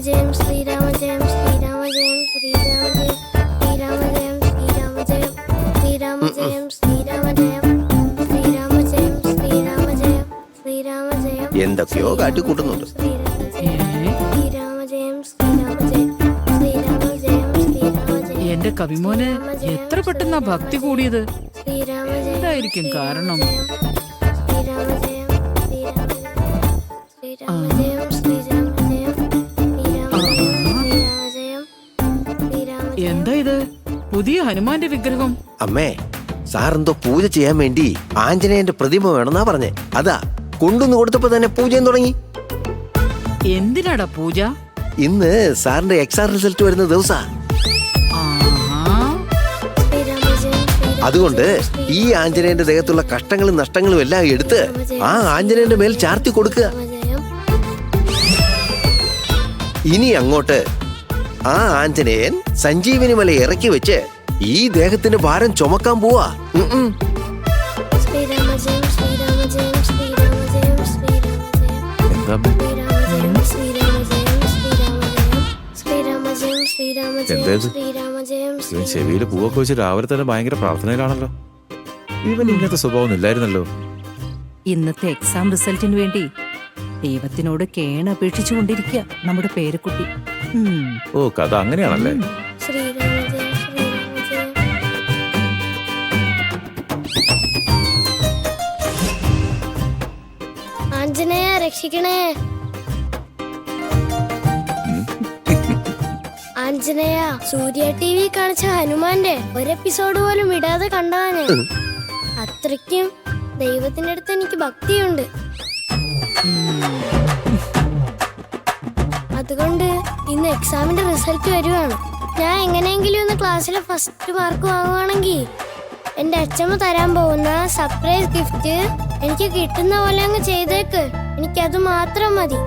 ജയം ശ്രീരാമ ജയം ശ്രീരാമ ജയം ശ്രീരാമ ജയം ശ്രീരാമ ജയം ശ്രീരാമ ജയം ശ്രീരാമ ജയം ശ്രീരാമ ജയം ശ്രീരാമ ജയം ശ്രീരാമ ജയം ശ്രീരാമ ജയം എന്തൊക്കെയോ കാട്ടിക്കൂട്ടുന്നുണ്ട്. ശ്രീരാമ ജയം ശ്രീരാമ ജയം ശ്രീരാമ ജയം ശ്രീരാമ ജയം. എന്റെ കവിമോനെ എത്ര പെട്ടെന്നാ ഭക്തി കൂടിയത്. ശ്രീരാമ ജയം എന്തായിരിക്കും കാരണം? ശ്രീരാമ ജയം ശ്രീരാമ ജയം ശ്രീരാമ ജയം ശ്രീരാമ ജയം ശ്രീരാമ ജയം. എന്താ ഇത് പുതിയ ഹനുമാന്റെ വിഗ്രഹം? അമ്മേ, സാറെന്തോ പൂജ ചെയ്യാൻ വേണ്ടി ആഞ്ജനേയന്റെ പ്രതിമ വേണമെന്നാ പറഞ്ഞേ. അതാ കൊണ്ടുവന്ന് കൊടുത്തപ്പോ തന്നെ പൂജയും തുടങ്ങി. എന്തിനാടാ പൂജ? ഇന്ന് സാറിന്റെ എക്സാം റിസൾട്ട് വരുന്ന ദിവസാ. അതുകൊണ്ട് ഈ ആഞ്ജനേയന്റെ ദേഹത്തുള്ള കഷ്ടങ്ങളും നഷ്ടങ്ങളും എല്ലാം എടുത്ത് ആ ആഞ്ജനേയന്റെ മേൽ ചാർത്തി കൊടുക്കുക. ഇനി അങ്ങോട്ട് ആ ആഞ്ജനേയൻ സഞ്ജീവനി മല ഇറക്കി വെച്ച് ഈ ദേഹത്തിന്റെ ഭാരം ചുമക്കാൻ പോവാ. ഇവൻ ചെവിയില് പൂവൊക്കെ വെച്ച് രാവിലെ തന്നെ ഭയങ്കര പ്രാർത്ഥനയിലാണല്ലോ. ഇവൻ ഇങ്ങനത്തെ സ്വഭാവം ഇല്ലായിരുന്നല്ലോ. ഇന്നത്തെ എക്സാം റിസൾട്ടിന് വേണ്ടി ദൈവത്തിനോട് കേണപേക്ഷിച്ചു കൊണ്ടിരിക്കുക നമ്മുടെ പേരക്കുട്ടി. ഓ, കഥ അങ്ങനെയാണല്ലേ. ആഞ്ജനേയ രക്ഷിക്കണേ. ആഞ്ജനേയ, സൂര്യ TV കാണിച്ച ഹനുമാന്റെ ഒരെപ്പിസോഡ് പോലും വിടാതെ കണ്ടവന്. അത്രയ്ക്കും ദൈവത്തിന്റെ അടുത്ത് എനിക്ക് ഭക്തിയുണ്ട്. അതുകൊണ്ട് ഇന്ന് എക്സാമിന്റെ റിസൾട്ട് വരുവാണ്. ഞാൻ എങ്ങനെയെങ്കിലും ഒന്ന് ക്ലാസ്സിലെ ഫസ്റ്റ് മാർക്ക് വാങ്ങുവാണെങ്കിൽ എന്റെ അച്ഛമ്മ തരാൻ പോകുന്ന സർപ്രൈസ് ഗിഫ്റ്റ് എനിക്ക് കിട്ടുന്ന പോലെ അങ്ങ് ചെയ്തേക്ക്. എനിക്കത് മാത്രം മതി.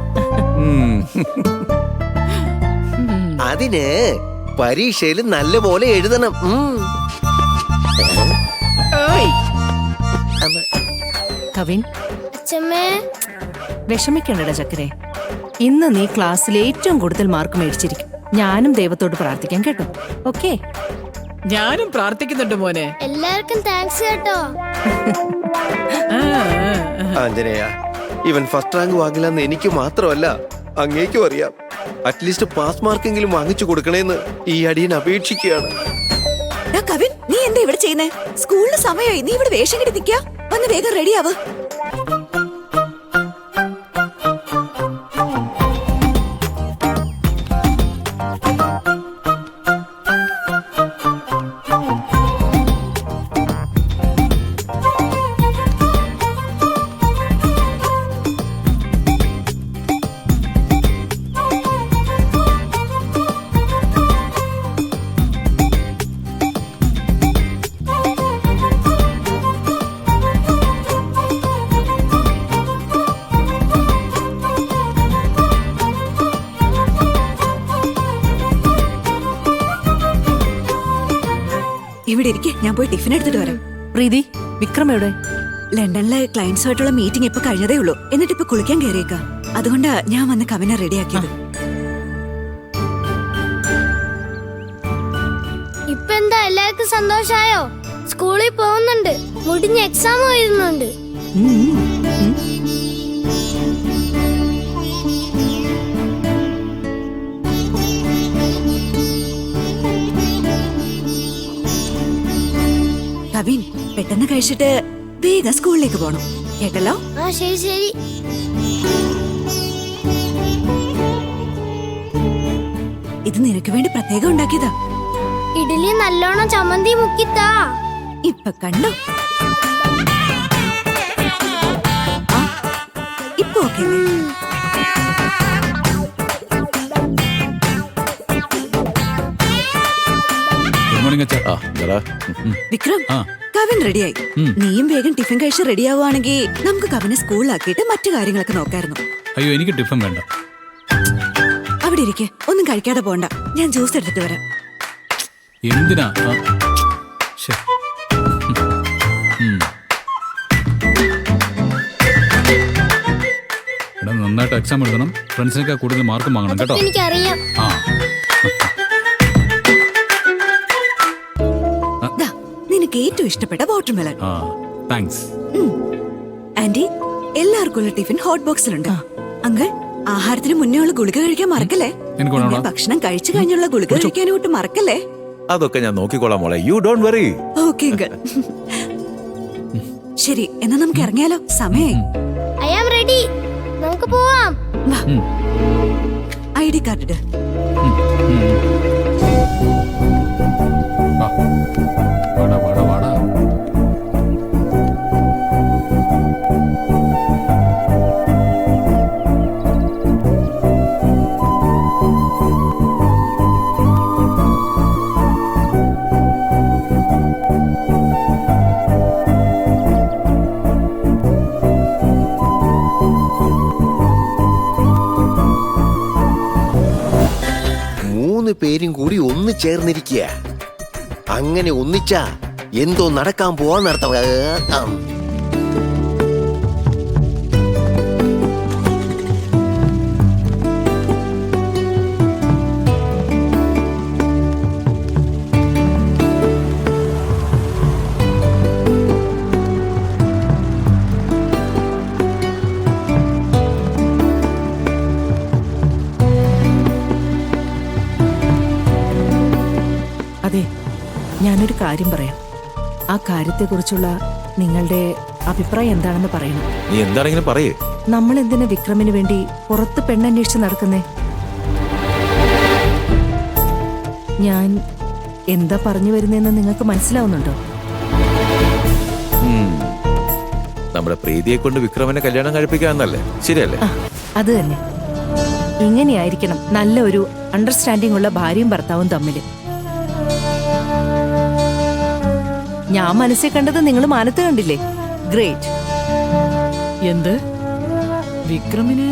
അതിന് പരീക്ഷയിൽ നല്ല പോലെ എഴുതണം. കവിൻ, അച്ഛമ്മേ, വിഷമിക്കണ്ടടാ ചക്കരെ. ഇന്ന് നീ ക്ലാസ്സിൽ ഏറ്റവും കൂടുതൽ മാർക്ക് മേടിച്ചിരിക്കും. ഞാനും ദൈവത്തോട് പ്രാർത്ഥിക്കാം കേട്ടോ. ഓക്കെ? ഞാനും പ്രാർത്ഥിക്കുന്നുണ്ട് മോനെ. എല്ലാവർക്കും താങ്ക്സ് കേട്ടോ. ആഞ്ജനേയ, ഇവൻ ഫസ്റ്റ് റാങ്ക് വാങ്ങില്ലെന്ന് എനിക്ക് മാത്രമല്ല അങ്ങേക്കും അറിയാം. അറ്റ്ലീസ്റ്റ് പാസ് മാർക്കെങ്കിലും വാങ്ങിച്ചു കൊടുക്കണേന്ന് ഈ അടിയൻ അപേക്ഷിക്കുകയാണ്. കവിൻ, നീ എന്താ ഇവിടെ ചെയ്യുന്നേ? സ്കൂളിന് സമയമായി. നീ ഇവിടെ വേഷം കെട്ടി നിൽക്കാ. ഒന്ന് വേഗം റെഡിയാവ്. ഇവിടെ ഇരിക്കെ, ഞാൻ പോയി ടിഫിൻ എടുത്തിട്ട് വരാം. പ്രീതി, വിക്രം എവിടെ? ലണ്ടനിലെ ക്ലയൻസുമായിട്ടുള്ള മീറ്റിംഗ് ഇപ്പൊ കഴിഞ്ഞതേ ഉള്ളൂ. എന്നിട്ട് ഇപ്പൊ കുളിക്കാൻ കയറിയേക്ക. അതുകൊണ്ടാ ഞാൻ വന്ന് കവിനെ റെഡിയാക്കിയത്. ഇപ്പൊ എന്താ എല്ലാവർക്കും സന്തോഷായോ? സ്കൂളിൽ പോകുന്നുണ്ട്, മുടിഞ്ഞ എക്സാം എഴുതുന്നുണ്ട്. കവിൻ, പെട്ടെന്ന് കഴിച്ചിട്ട് വേഗം സ്കൂളിലേക്ക് പോണം കേട്ടല്ലോ. ആ ശരി ശരി. ഇത് നിനക്ക് വേണ്ടി പ്രത്യേകം ഉണ്ടാക്കിയതാ. ഇഡലി നല്ലോണം ചമ്മന്തി മുക്കിത്താ. ഇപ്പൊ കണ്ടോ? ഇപ്പൊ ഓക്കെ അല്ലേ? വിക്രം, കവിൻ റെഡിയായി. നീയും വേഗം ടിഫിൻ കഴിച്ച് റെഡിയാവുകയാണെങ്കിൽ നമുക്ക് കവിനെ സ്കൂളിലാക്കിയിട്ട് മറ്റു കാര്യങ്ങളൊക്കെ നോക്കായിരുന്നു. അയ്യോ, എനിക്ക് ടിഫിൻ വേണ്ട. അവിടെ ഇരിക്കെ, ഒന്നും കഴിക്കാതെ പോണ്ട. ഞാൻ ജ്യൂസ് എടുത്തിട്ട് വരാം. എന്തിനാ? എടാ നന്നായിട്ട് എക്സാം എഴുതണം, ഫ്രണ്ട്സിനൊക്കെ കൂടുതൽ മാർക്കും വാങ്ങണം കേട്ടോ. അതൊക്കെ എനിക്കറിയാം. ആ ദാ, നിനക്ക് ഏറ്റവും ഇഷ്ടപ്പെട്ട വാട്ടർമെലൺ. ആ താങ്ക്സ്. ആന്റി, എല്ലാവർക്കും ഉള്ള ടിഫിൻ ഹോട്ട് ബോക്സിലുണ്ട്. അങ്കിൾ, ആഹാരത്തിന് മുന്നേ ഉള്ള ഗുളിക കഴിക്കാൻ മറക്കല്ലേ. എനിക്ക് വേണോടാ. പിന്നെ ഭക്ഷണം കഴിച്ചു കഴിഞ്ഞുള്ള ഗുളിക കഴിക്കാനും ഒട്ടും മറക്കല്ലേ. അതൊക്കെ ഞാൻ നോക്കിക്കോളാം മോളെ, you don't worry. Okay uncle. ശരി, എന്നാ നമുക്ക് ഇറങ്ങിയാലോ, സമയായി. I am ready. നമുക്ക് പോവാം. ID കാർഡ് ഇട്. വാ. വാടാ വാടാ വാടാ. മൂന്ന് പേരും കൂടി ഒന്ന് ചേർന്നിരിക്കുക. അങ്ങനെ ഒന്നിച്ചാ എന്തോ നടക്കാൻ പോവാന്നർത്ഥം. അതെ, ഞാനൊരു കാര്യം പറയാം. ആ കാര്യത്തെക്കുറിച്ചുള്ള നിങ്ങളുടെ അഭിപ്രായം എന്താണെന്ന് പറയണം. നീ എന്താണെങ്കിലും പറയേ. നമ്മൾ എന്തിനാ വിക്രമിന് വേണ്ടി പുറത്ത് പെണ്ണന്വേഷിച്ച് നടക്കുന്നേ? ഞാൻ എന്താ പറഞ്ഞു വരുന്നതെന്ന് നിങ്ങൾക്ക് മനസ്സിലാവുന്നുണ്ടോ? നമ്മുടെ പ്രീതിയെ കൊണ്ട് വിക്രമനെ കല്യാണം കഴിപ്പിക്കാന്നല്ലേ, ശരിയല്ലേ? ആ, അത് തന്നെ. ഇങ്ങനെയായിരിക്കണം നല്ല ഒരു അണ്ടർസ്റ്റാൻഡിംഗ് ഉള്ള ഭാര്യയും ഭർത്താവും തമ്മിൽ. ഞാൻ മനസ്സിൽ കണ്ടത് നിങ്ങൾ മാനത്ത് കണ്ടില്ലേ? ഗ്രേറ്റ്. എന്ത്? വിക്രമിന്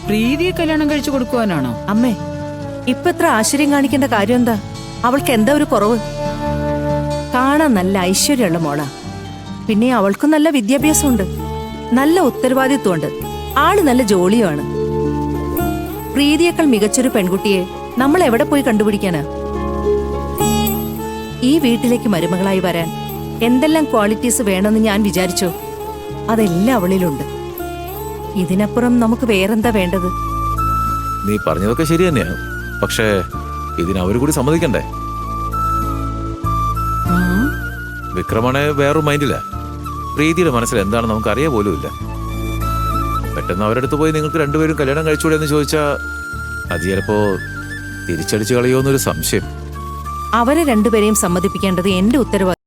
പ്രീതിയെ കല്യാണം കഴിച്ചു കൊടുക്കുവാനാണോ? അമ്മേ, ഇപ്പൊ ഇത്ര ആശ്ചര്യം കാണിക്കേണ്ട കാര്യം എന്താ? അവൾക്ക് എന്താ ഒരു കുറവ്? കാണാൻ നല്ല ഐശ്വര്യമുള്ള മോളാ. പിന്നെ അവൾക്കും നല്ല വിദ്യാഭ്യാസമുണ്ട്, നല്ല ഉത്തരവാദിത്വമുണ്ട്, ആള് നല്ല ജോലിയുമാണ്. പ്രീതിയേക്കാൾ മികച്ചൊരു പെൺകുട്ടിയെ നമ്മൾ എവിടെ പോയി കണ്ടുപിടിക്കാനാ? ഈ വീട്ടിലേക്ക് മരുമകളായി വരാൻ എന്തെല്ലാം ക്വാളിറ്റീസ് വേണമെന്ന് ഞാൻ വിചാരിച്ചോ, അതെല്ലാം അവളിലുണ്ട്. ഇതിനപ്പുറം നമുക്ക് വേറെന്താ വേണ്ടത്? നീ പറഞ്ഞതൊക്കെ ശരി തന്നെയാണ്, പക്ഷേ ഇതിന് അവര് കൂടി സമ്മതിക്കണ്ടേ? വിക്രമണെ വേറൊരു മൈൻഡില്ല. പ്രീതിയുടെ മനസ്സിൽ എന്താണെന്ന് നമുക്ക് അറിയാൻ പോലും ഇല്ല. പെട്ടെന്ന് അവരുടെ അടുത്ത് പോയി നിങ്ങൾക്ക് രണ്ടുപേരും കല്യാണം കഴിച്ചുകൂടെ എന്ന് ചോദിച്ചാൽ അത് ചിലപ്പോ തിരിച്ചടിച്ചു കളയോന്നൊരു സംശയം. അവരെ രണ്ടുപേരെയും സമ്മതിപ്പിക്കേണ്ടത് എന്റെ ഉത്തരവാദിത്വം.